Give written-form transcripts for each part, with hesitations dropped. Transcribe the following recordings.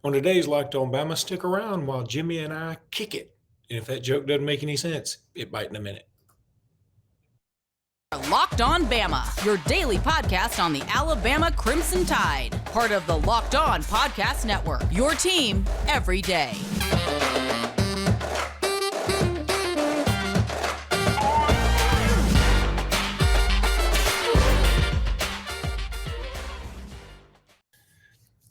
On today's Locked On Bama, stick around while Jimmy and I kick it. And if that joke doesn't make any sense, it might in a minute. Locked On Bama, your daily podcast on the Alabama Crimson Tide. Part of the Locked On Podcast Network, your team every day.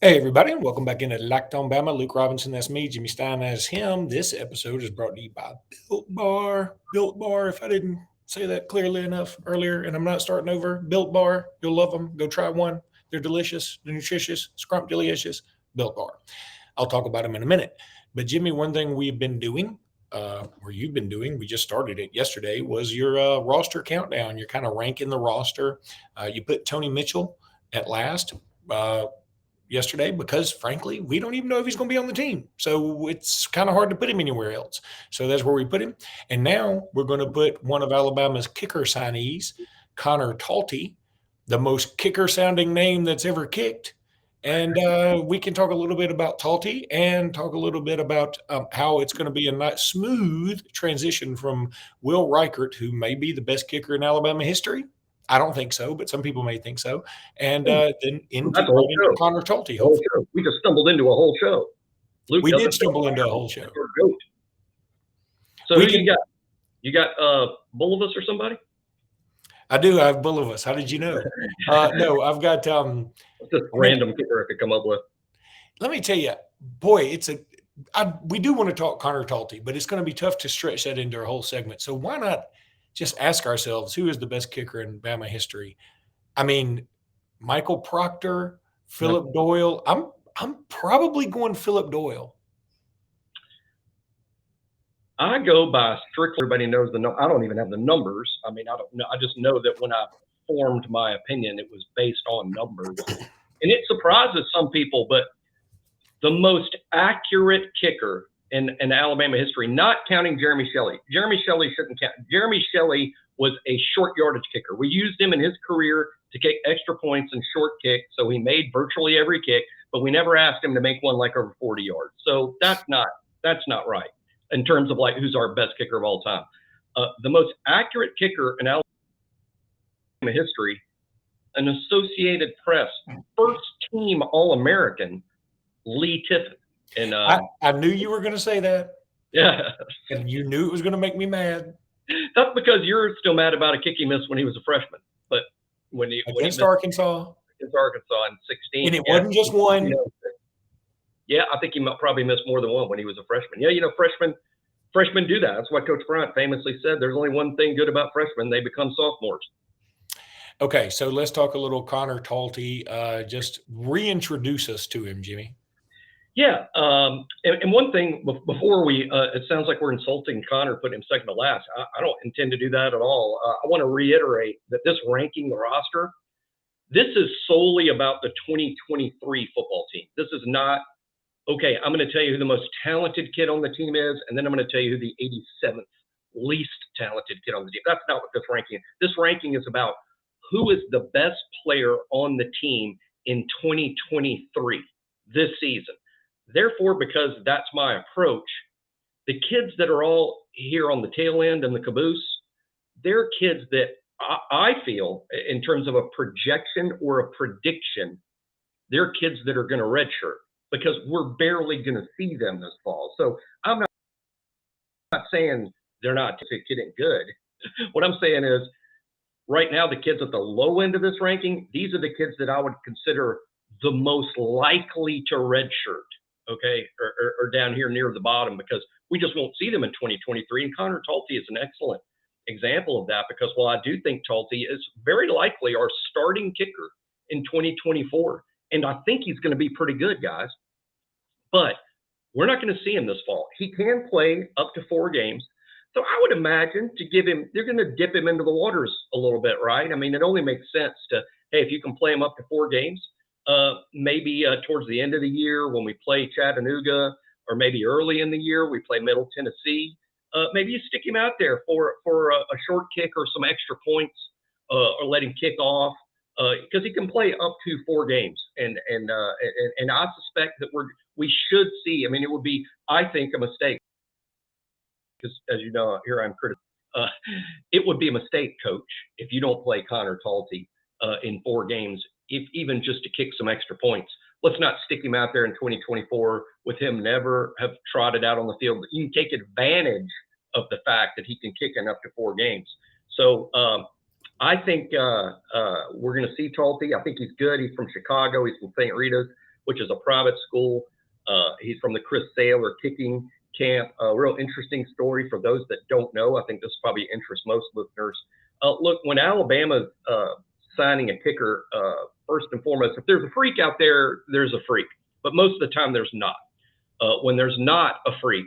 Hey, everybody, and welcome back into Locked On Bama. Luke Robinson, that's me. Jimmy Stein, that's him. This episode is brought to you by Built Bar. Built Bar, if I didn't say that clearly enough earlier, and I'm not starting over, Built Bar, you'll love them. Go try one. They're delicious, they're nutritious, scrumptious. Built Bar. I'll talk about them in a minute. But, Jimmy, one thing we've been doing, or you've been doing, we just started it yesterday, was your roster countdown. You're kind of ranking the roster. You put Tony Mitchell at last. Yesterday, because frankly, we don't even know if he's going to be on the team. So it's kind of hard to put him anywhere else. So that's where we put him. And now we're going to put one of Alabama's kicker signees, Conner Talty, the most kicker sounding name that's ever kicked. And we can talk a little bit about Talty and talk a little bit about how it's going to be a nice, smooth transition from Will Reichert, who may be the best kicker in Alabama history. I don't think so, but some people may think so. And then into Conner Talty. We just stumbled into a whole show. Luke, we did stumble into a whole show. So who you got? You got Bullivus or somebody? I do. I have Bullivus. How did you know? No, I've got just random kicker I could come up with. Let me tell you, boy, we do want to talk Conner Talty, but it's going to be tough to stretch that into a whole segment. So why not just ask ourselves, who is the best kicker in Bama history? I mean, Michael Proctor, Philip Doyle. I'm probably going Philip Doyle. I go by strictly. Everybody knows I don't even have the numbers. I mean, I don't know. I just know that when I formed my opinion, it was based on numbers, and it surprises some people. But the most accurate kicker in Alabama history, not counting Jeremy Shelley. Jeremy Shelley shouldn't count. Jeremy Shelley was a short yardage kicker. We used him in his career to kick extra points and short kick, so he made virtually every kick, but we never asked him to make one like over 40 yards. So that's not right in terms of like who's our best kicker of all time. The most accurate kicker in Alabama history, an Associated Press first team All-American, Lee Tiffin. And I knew you were going to say that. Yeah. And you knew it was going to make me mad. That's because you're still mad about a kick he missed when he was a freshman. But against Arkansas in 16. And it wasn't just one. Yeah, I think he probably missed more than one when he was a freshman. Yeah, freshmen do that. That's why Coach Bryant famously said there's only one thing good about freshmen. They become sophomores. Okay, so let's talk a little Conner Talty. Just reintroduce us to him, Jimmy. Yeah, and one thing before it sounds like we're insulting Conner, putting him second to last. I don't intend to do that at all. I want to reiterate that this ranking the roster, this is solely about the 2023 football team. This is not, okay, I'm going to tell you who the most talented kid on the team is, and then I'm going to tell you who the 87th least talented kid on the team. That's not what this ranking is. This ranking is about who is the best player on the team in 2023, this season. Therefore, because that's my approach, the kids that are all here on the tail end and the caboose, they're kids that I feel, in terms of a projection or a prediction, they're kids that are going to redshirt because we're barely going to see them this fall. So I'm not saying they're not, if a kid ain't good. What I'm saying is, right now, the kids at the low end of this ranking, these are the kids that I would consider the most likely to redshirt. Okay, or down here near the bottom, because we just won't see them in 2023. And Conner Talty is an excellent example of that, because while I do think Talty is very likely our starting kicker in 2024, and I think he's going to be pretty good, guys, but we're not going to see him this fall. He can play up to 4 games. So I would imagine they're going to dip him into the waters a little bit, right? I mean, it only makes sense to, hey, if you can play him up to 4 games, maybe towards the end of the year when we play Chattanooga, or maybe early in the year we play Middle Tennessee, maybe you stick him out there for a short kick or some extra points, or let him kick off. because he can play up to 4 games, and I suspect that we should see. I mean, it would be, I think, a mistake, because as you know, here I'm critical. It would be a mistake, Coach, if you don't play Conner Talty in 4 games, if even just to kick some extra points. Let's not stick him out there in 2024 with him never have trotted out on the field. But you can take advantage of the fact that he can kick in up to 4 games. So I think we're going to see Talty. I think he's good. He's from Chicago. He's from St. Rita's, which is a private school. He's from the Chris Saylor kicking camp. A real interesting story for those that don't know. I think this probably interests most listeners. Look, when Alabama's signing a kicker, first and foremost, if there's a freak out there, there's a freak. But most of the time, there's not. When there's not a freak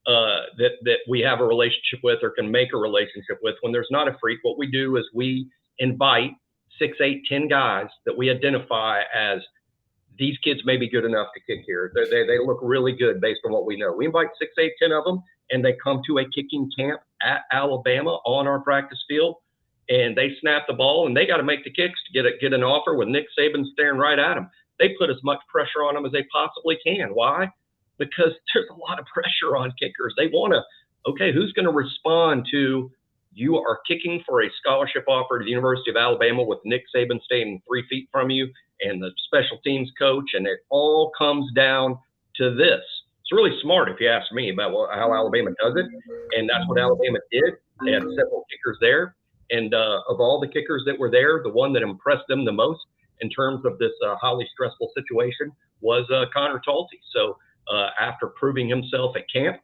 that we have a relationship with or can make a relationship with, when there's not a freak, what we do is we invite 6, 8, 10 guys that we identify as these kids may be good enough to kick here. They look really good based on what we know. We invite 6, 8, 10 of them, and they come to a kicking camp at Alabama on our practice field, and they snap the ball, and they got to make the kicks to get an offer with Nick Saban staring right at them. They put as much pressure on them as they possibly can. Why? Because there's a lot of pressure on kickers. They want to, okay, who's going to respond to, you are kicking for a scholarship offer to the University of Alabama with Nick Saban staying 3 feet from you and the special teams coach, and it all comes down to this. It's really smart, if you ask me, about how Alabama does it, and that's what Alabama did. They had several kickers there, and of all the kickers that were there, the one that impressed them the most in terms of this highly stressful situation was Conner Talty. So after proving himself at camp,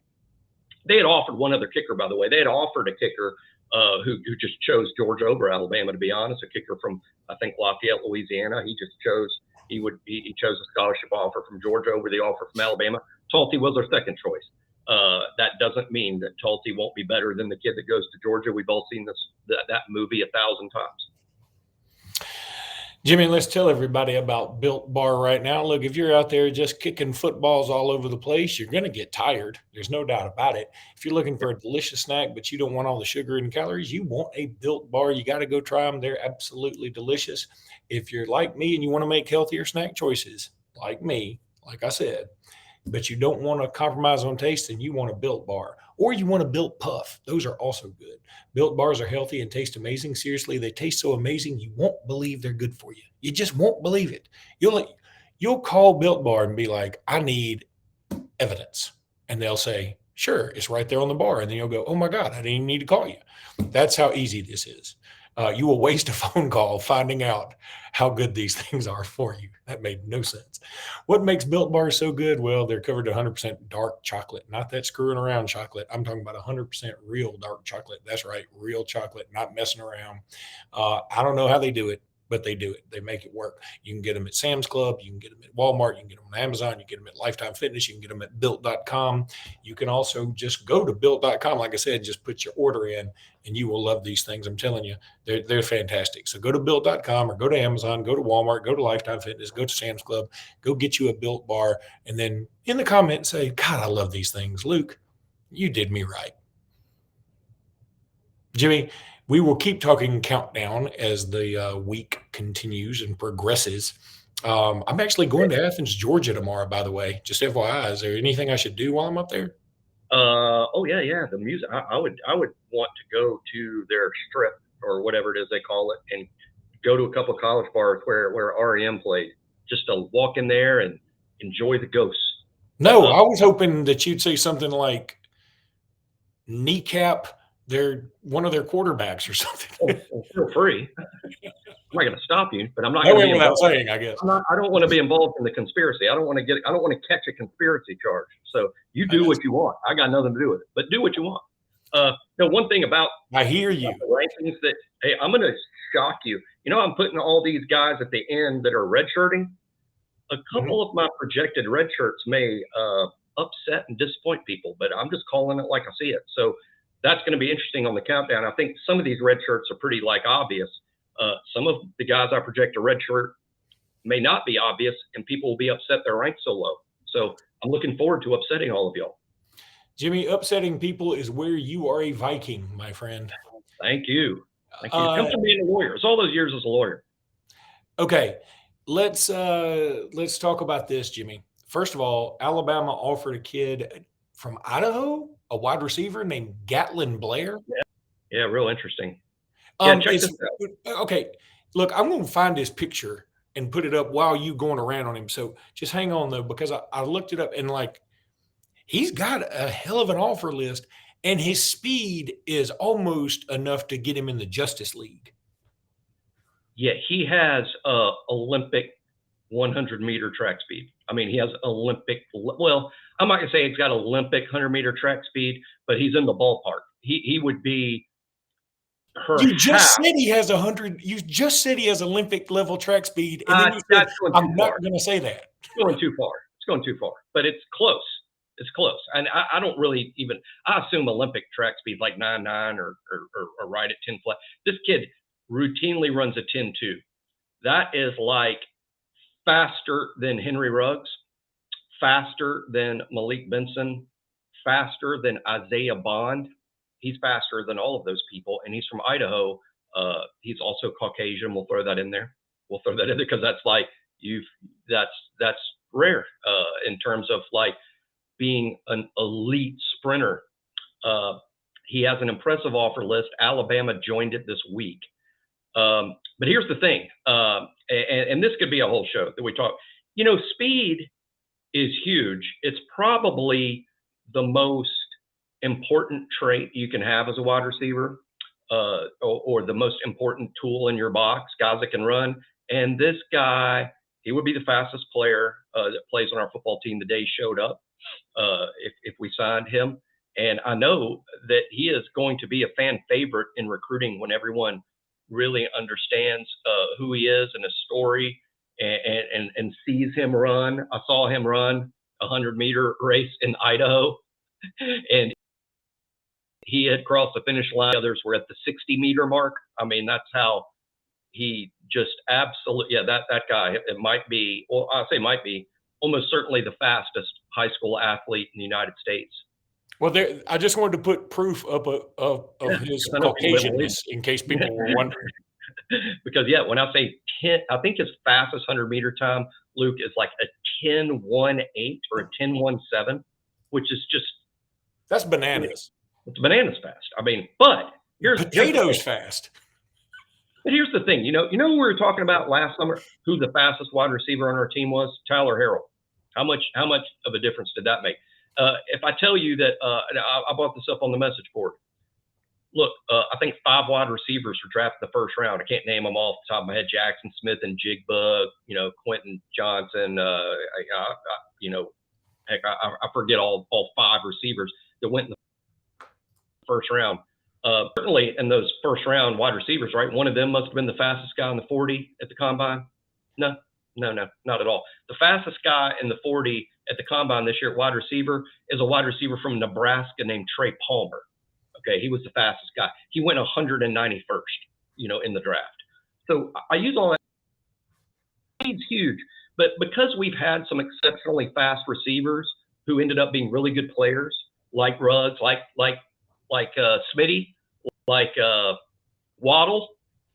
they had offered one other kicker, by the way. They had offered a kicker who just chose Georgia over Alabama, to be honest, a kicker from, I think, Lafayette, Louisiana. He just chose he chose a scholarship offer from Georgia over the offer from Alabama. Talty was their second choice. That doesn't mean that Talty won't be better than the kid that goes to Georgia. We've all seen that movie 1,000 times. Jimmy, let's tell everybody about Built Bar right now. Look, if you're out there just kicking footballs all over the place, you're going to get tired. There's no doubt about it. If you're looking for a delicious snack, but you don't want all the sugar and calories, you want a Built Bar. You got to go try them. They're absolutely delicious. If you're like me and you want to make healthier snack choices, like me, like I said, but you don't want to compromise on taste, and you want a Built Bar, or you want a Built Puff. Those are also good. Built Bars are healthy and taste amazing. Seriously, they taste so amazing you won't believe they're good for you. You just won't believe it. You'll call Built Bar and be like, I need evidence. And they'll say, sure, it's right there on the bar. And then you'll go, oh my God, I didn't even need to call you. That's how easy this is. You will waste a phone call finding out how good these things are for you. That made no sense. What makes Built Bars so good? Well, they're covered in 100% dark chocolate, not that screwing around chocolate. I'm talking about 100% real dark chocolate. That's right, real chocolate, not messing around. I don't know how they do it, but they do it. They make it work. You can get them at Sam's Club. You can get them at Walmart. You can get them on Amazon. You can get them at Lifetime Fitness. You can get them at Built.com. You can also just go to Built.com. Like I said, just put your order in, and you will love these things. I'm telling you, they're fantastic. So go to Built.com or go to Amazon, go to Walmart, go to Lifetime Fitness, go to Sam's Club, go get you a Built Bar, and then in the comment say, God, I love these things. Luke, you did me right. Jimmy, we will keep talking countdown as the week continues and progresses. I'm actually going to Athens, Georgia tomorrow, by the way. Just FYI, is there anything I should do while I'm up there? Oh yeah. The music. I would want to go to their strip or whatever it is they call it, and go to a couple of college bars where REM played. Just to walk in there and enjoy the ghosts. No, I was hoping that you'd say something like kneecap one of their quarterbacks or something. Feel free. I'm not going to stop you, but I'm not No going to way be without involved. saying, I guess. I don't want to be involved in the conspiracy. I don't want to catch a conspiracy charge. So you do what you want. I got nothing to do with it, but do what you want. One thing about I hear you. the rankings that, hey, I'm going to shock you. I'm putting all these guys at the end that are redshirting. A couple of my projected redshirts may upset and disappoint people, but I'm just calling it like I see it. So that's going to be interesting on the countdown. I think some of these red shirts are pretty obvious. Some of the guys I project a red shirt may not be obvious, and people will be upset they're ranked so low. So I'm looking forward to upsetting all of y'all. Jimmy, upsetting people is where you are a Viking, my friend. Thank you. Come from being a lawyer. It's all those years as a lawyer. Okay, let's talk about this, Jimmy. First of all, Alabama offered a kid from Idaho, a wide receiver named Gatlin Blair. Yeah, real interesting. Yeah, check this out. Okay. Look, I'm going to find this picture and put it up while you going around on him. So just hang on though, because I looked it up and like he's got a hell of an offer list, and his speed is almost enough to get him in the Justice League. Yeah, he has Olympic 100-meter track speed. I mean, he has Olympic. Well, I'm not gonna say he's got Olympic 100-meter track speed, but he's in the ballpark. He would be. You just said he has 100. You just said he has Olympic level track speed, and then you said, I'm not going to say that. It's going too far. It's going too far, but it's close. It's close, and I don't really even. I assume Olympic track speed like 9.9 or right at 10 flat. This kid routinely runs a 10.2. That is like faster than Henry Ruggs, faster than Malik Benson, faster than Isaiah Bond. He's faster than all of those people, and he's from Idaho. He's also Caucasian. We'll throw that in there. We'll throw that in there because that's like that's rare in terms of like being an elite sprinter. He has an impressive offer list. Alabama joined it this week. But here's the thing, and this could be a whole show that we talk. Speed is huge. It's probably the most important trait you can have as a wide receiver, or the most important tool in your box, guys that can run. And this guy, he would be the fastest player that plays on our football team the day he showed up, if we signed him. And I know that he is going to be a fan favorite in recruiting when everyone really understands who he is and his story and sees him run. I saw him run a 100-meter race in Idaho, and he had crossed the finish line. Others were at the 60-meter mark. I mean, that's how he just absolutely, that guy, it might be, well, I say might be, almost certainly the fastest high school athlete in the United States. Well, I just wanted to put proof up of his Caucasianness in case people were wondering. Because, when I say 10, I think his fastest 100-meter time, Luke, is like a 10.18 or a 10.17, which is just. That's bananas. It's bananas fast. I mean, but potatoes fast. But here's the thing. We were talking about last summer who the fastest wide receiver on our team was? Tyler Harrell. How much of a difference did that make? If I tell you that, I brought this up on the message board. Look, I think 5 wide receivers were drafted in the first round. I can't name them all off the top of my head. Jackson Smith and Jigbug, Quentin Johnson. Heck, I forget all 5 receivers that went in the first round. Certainly in those first round wide receivers, right? One of them must have been the fastest guy in the 40 at the combine. No, not at all. The fastest guy in the 40 at the combine this year at wide receiver is a wide receiver from Nebraska named Trey Palmer. Okay, he was the fastest guy. He went 191st, in the draft. So I use all that. Speed's huge, but because we've had some exceptionally fast receivers who ended up being really good players, like Ruggs, like Smitty, like Waddle,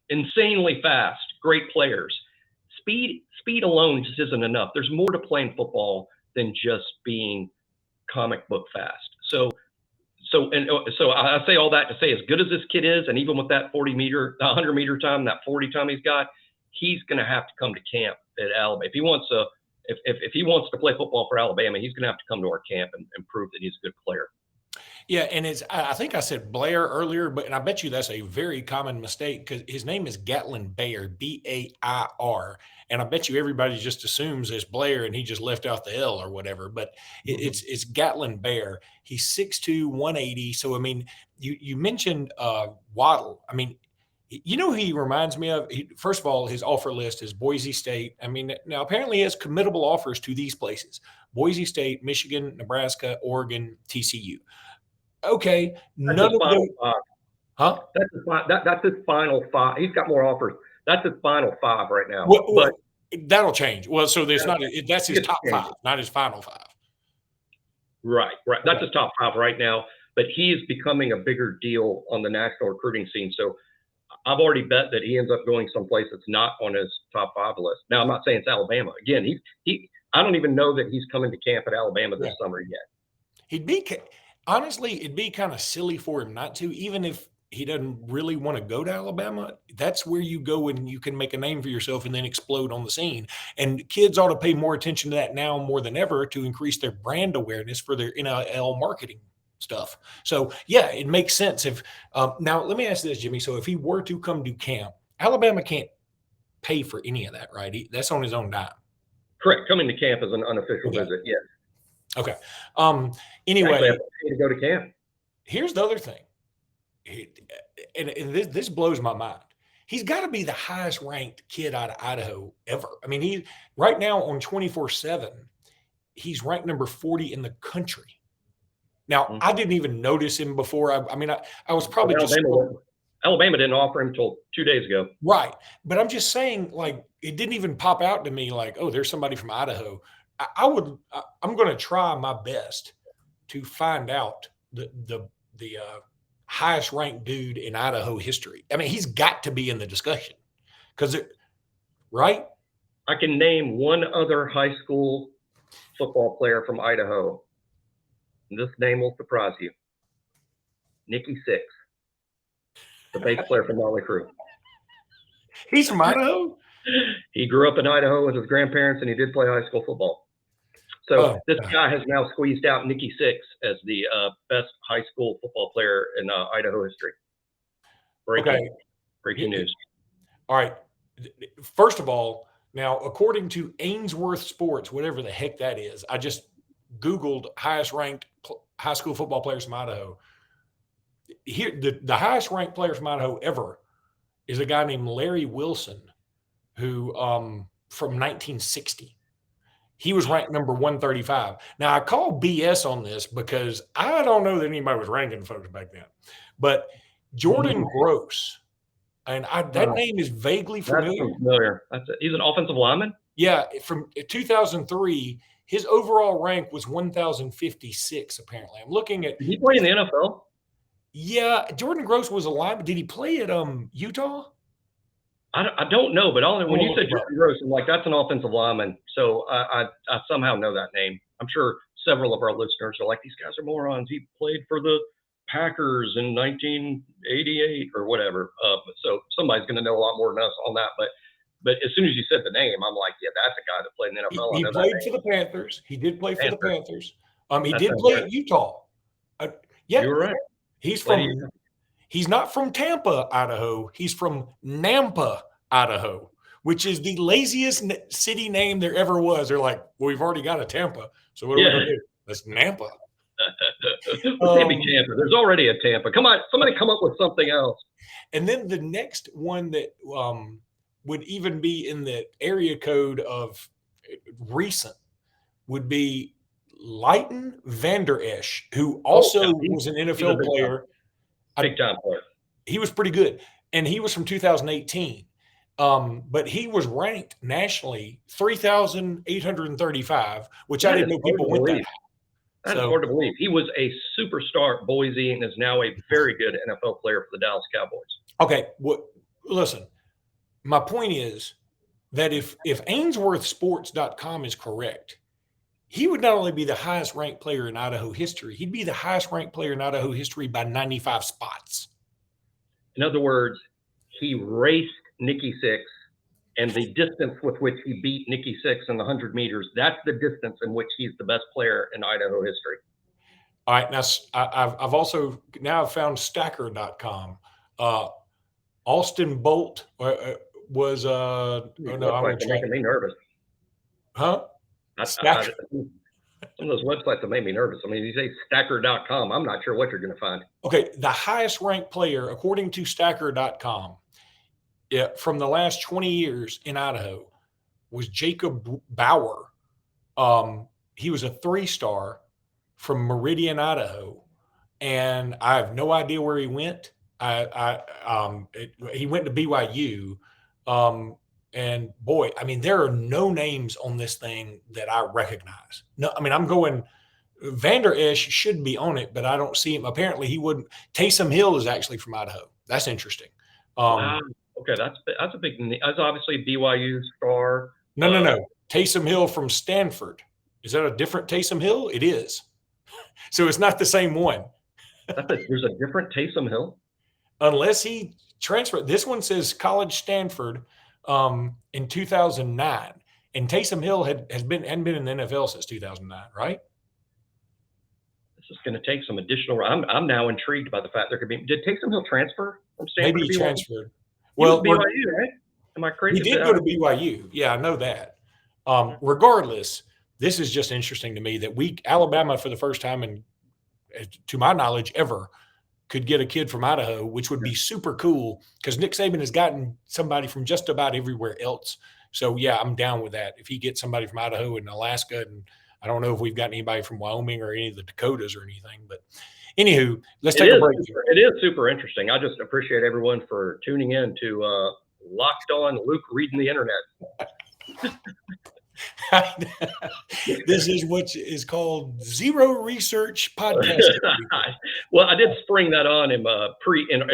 insanely fast, great players. Speed alone just isn't enough. There's more to playing football than just being comic book fast. So I say all that to say, as good as this kid is, and even with that 100-meter time, that 40 time he's got, he's going to have to come to camp at Alabama if he wants to. If he wants to play football for Alabama, he's going to have to come to our camp and prove that he's a good player. Yeah, and I think I said Blair earlier, and I bet you that's a very common mistake because his name is Gatlin Bair, B-A-I-R, and I bet you everybody just assumes it's Blair and he just left out the L or whatever, but it's Gatlin Bair. He's 6'2", 180. So, I mean, you mentioned Waddle. I mean, who he reminds me of? First of all, his offer list is Boise State. I mean, now apparently he has committable offers to these places: Boise State, Michigan, Nebraska, Oregon, TCU. Okay, none of them. Huh? That's his final 5. He's got more offers. That's his final 5 right now. But that'll change. Well, so there's not. That's his top 5, not his final 5. Right. That's his top 5 right now. But he is becoming a bigger deal on the national recruiting scene. So I've already bet that he ends up going someplace that's not on his top 5 list. Now, I'm not saying it's Alabama. Again, I don't even know that he's coming to camp at Alabama this summer yet. Honestly, it'd be kind of silly for him not to, even if he doesn't really want to go to Alabama. That's where you go and you can make a name for yourself and then explode on the scene. And kids ought to pay more attention to that now more than ever to increase their brand awareness for their NIL marketing stuff. So, yeah, it makes sense. If now, let me ask this, Jimmy. So if he were to come to camp, Alabama can't pay for any of that, right? That's on his own dime. Correct. Coming to camp is an unofficial visit, yes. Okay. Anyway, actually have to pay to go to camp. Here's the other thing. And this blows my mind. He's got to be the highest ranked kid out of Idaho ever. I mean, he right now on 24/7, he's ranked number 40 in the country. Now, I didn't even notice him before. I was probably Alabama didn't offer him until 2 days ago. Right. But I'm just saying, like, it didn't even pop out to me like, oh, there's somebody from Idaho. I'm going to try my best to find out the highest ranked dude in Idaho history. I mean, he's got to be in the discussion right? I can name one other high school football player from Idaho. This name will surprise you. Nicky Six, the bass player from Motley Crue. He's from Idaho? He grew up in Idaho with his grandparents, and he did play high school football. So this guy has now squeezed out Nicky Six as the best high school football player in Idaho history. Breaking news. All right. First of all, now, according to Ainsworth Sports, whatever the heck that is, I just Googled highest ranked high school football players from Idaho. Here, the highest ranked player from Idaho ever is a guy named Larry Wilson, who from 1960. He was ranked number 135. Now, I call BS on this because I don't know that anybody was ranking folks back then. But Jordan Gross, and that name is vaguely familiar. He's an offensive lineman? Yeah, from 2003, his overall rank was 1,056, apparently. I'm looking at – Did he play in the NFL? Yeah, Jordan Gross was a lineman. Did he play at Utah? I don't know, but when you said Jordan Gross, I'm like, that's an offensive lineman. So I somehow know that name. I'm sure several of our listeners are like, these guys are morons. He played for the Packers in 1988 or whatever. So somebody's going to know a lot more than us on that. But as soon as you said the name, I'm like, yeah, that's a guy that played in the NFL. He played for the Panthers. He did play for the Panthers. He did play at Utah. Yeah, you're right. He's not from Tampa, Idaho. He's from Nampa, Idaho, which is the laziest city name there ever was. They're like, well, we've already got a Tampa, so what are we going to do? That's Nampa. It can't be Tampa. There's already a Tampa. Come on, somebody come up with something else. And then the next one that would even be in the area code of recent would be Leighton Vander Esch, who also was an NFL player. Big time player. He was pretty good. And he was from 2018. But he was ranked nationally 3,835, which I didn't know people went that high. That's hard to believe. He was a superstar at Boise and is now a very good NFL player for the Dallas Cowboys. Okay. Well, listen, my point is that if AinsworthSports.com is correct, he would not only be the highest ranked player in Idaho history, he'd be the highest ranked player in Idaho history by 95 spots. In other words, he raced Nicky Six, and the distance with which he beat Nicky Six in the 100 meters, that's the distance in which he's the best player in Idaho history. All right. Now, I've also now found Stacker.com. Austin Bolt was making me nervous. Huh? Some of those websites that made me nervous. I mean, you say Stacker.com, I'm not sure what you're going to find. Okay, the highest ranked player, according to Stacker.com, from the last 20 years in Idaho was Jacob Bauer. He was a 3-star from Meridian, Idaho, and I have no idea where he went. He went to BYU. And boy, I mean, there are no names on this thing that I recognize. No, I mean, I'm going Vander Esch should be on it, but I don't see him. Apparently he wouldn't. Taysom Hill is actually from Idaho. That's interesting. Wow. Okay, that's a big. That's obviously BYU star. No. Taysom Hill from Stanford. Is that a different Taysom Hill? It is. So it's not the same one. There's a different Taysom Hill. Unless he transferred. This one says College Stanford in 2009. And Taysom Hill hadn't been in the NFL since 2009, right? This is going to take some additional. I'm now intrigued by the fact there could be. Did Taysom Hill transfer from Stanford? Maybe he transferred. Well, BYU, right? Am I crazy? He did go to BYU. Yeah, I know that. Regardless, this is just interesting to me that Alabama, for the first time in, to my knowledge, ever could get a kid from Idaho, which would be super cool because Nick Saban has gotten somebody from just about everywhere else. So, yeah, I'm down with that. If he gets somebody from Idaho and Alaska, and I don't know if we've got anybody from Wyoming or any of the Dakotas or anything, but anywho, let's take a break. It is super interesting. I just appreciate everyone for tuning in to Locked On Luke reading the internet. This is what is called zero research podcast. Well, I did spring that on in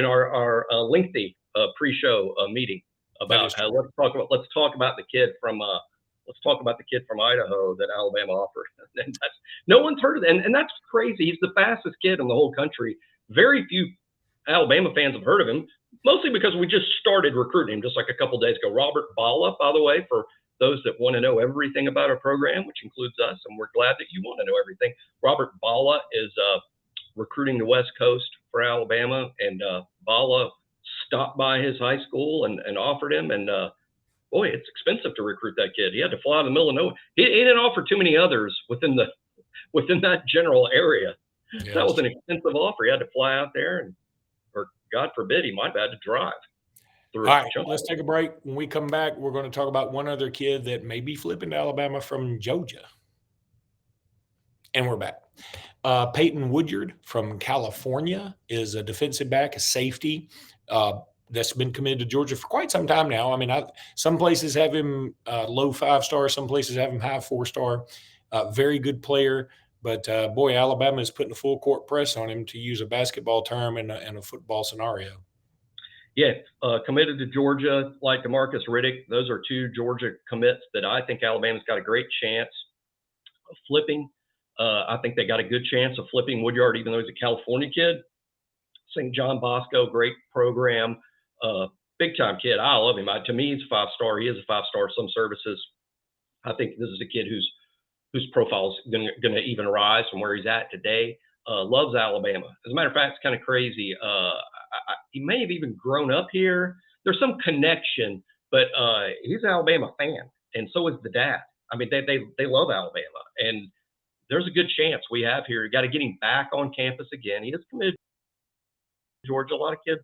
our lengthy pre-show meeting about let's talk about the kid from Idaho that Alabama offered. And no one's heard of it, and that's crazy. He's the fastest kid in the whole country. Very few Alabama fans have heard of him, mostly because we just started recruiting him just like a couple days ago. Robert Balla, by the way, for those that want to know everything about our program, which includes us, and we're glad that you want to know everything. Robert Balla is recruiting the West Coast for Alabama, and Balla stopped by his high school and offered him, and boy, it's expensive to recruit that kid. He had to fly to the middle of nowhere. He didn't offer too many others within that general area. Yes. That was an expensive offer. He had to fly out there, or God forbid, he might have had to drive. All right, let's take a break. When we come back, we're going to talk about one other kid that may be flipping to Alabama from Georgia. And we're back. Peyton Woodyard from California is a defensive back, a safety that's been committed to Georgia for quite some time now. I mean, some places have him low 5-star, some places have him high 4-star. Very good player. But, boy, Alabama is putting a full court press on him, to use a basketball term in a football scenario. Yeah, committed to Georgia, like DeMarcus Riddick. Those are two Georgia commits that I think Alabama's got a great chance of flipping. I think they got a good chance of flipping Woodyard, even though he's a California kid. St. John Bosco, great program, big-time kid. I love him. To me, he's a 5-star. He is a 5-star. Some services. I think this is a kid whose profile is going to even rise from where he's at today. Loves Alabama. As a matter of fact, it's kind of crazy. He may have even grown up here. There's some connection, but he's an Alabama fan, and so is the dad. I mean, they love Alabama, and there's a good chance we have here. You got to get him back on campus again. He is committed to Georgia. A lot of kids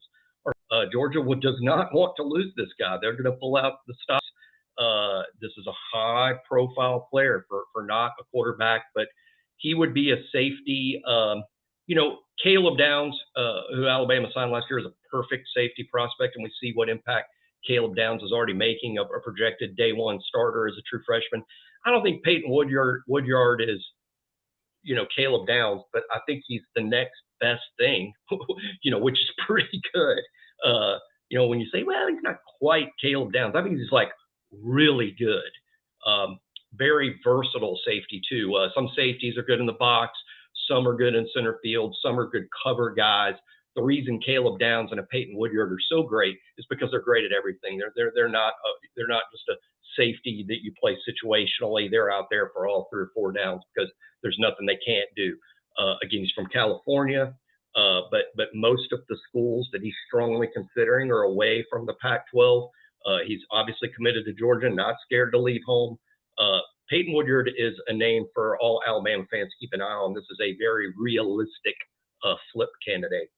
Georgia does not want to lose this guy. They're going to pull out the stops. This is a high-profile player for not a quarterback, but he would be a safety. Caleb Downs, who Alabama signed last year, is a perfect safety prospect, and we see what impact Caleb Downs is already making, a projected day one starter as a true freshman. I don't think Peyton Woodyard is, Caleb Downs, but I think he's the next best thing, which is pretty good. When you say, well, he's not quite Caleb Downs, I think he's like really good. Very versatile safety too. Some safeties are good in the box. Some are good in center field. Some are good cover guys. The reason Caleb Downs and a Peyton Woodyard are so great is because they're great at everything. They're not just a safety that you play situationally. They're out there for all 3 or 4 downs because there's nothing they can't do. Again, he's from California, but most of the schools that he's strongly considering are away from the Pac-12. He's obviously committed to Georgia, not scared to leave home. Peyton Woodyard is a name for all Alabama fans to keep an eye on. This is a very realistic flip candidate.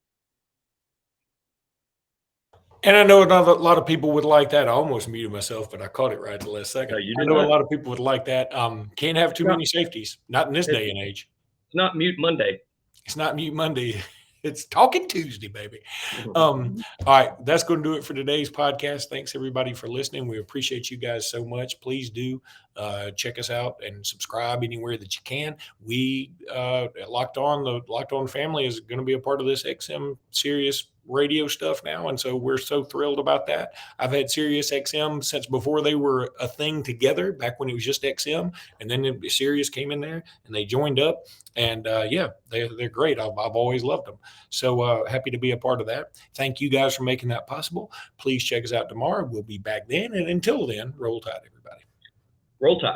And I know a lot of people would like that. I almost muted myself, but I caught it right at the last second. I know a lot of people would like that. Can't have too many safeties, not in this day and age. It's not Mute Monday. It's not Mute Monday. It's Talking Tuesday, baby. All right, that's going to do it for today's podcast. Thanks, everybody, for listening. We appreciate you guys so much. Please do Check us out and subscribe anywhere that you can. We at Locked On, the Locked On family is going to be a part of this XM Sirius radio stuff now, and so we're so thrilled about that. I've had Sirius XM since before they were a thing together, back when it was just XM, and then Sirius came in there and they joined up, and they're great. I've always loved them. So happy to be a part of that. Thank you guys for making that possible. Please check us out tomorrow. We'll be back then, and until then, roll tide, everybody. Roll Tide.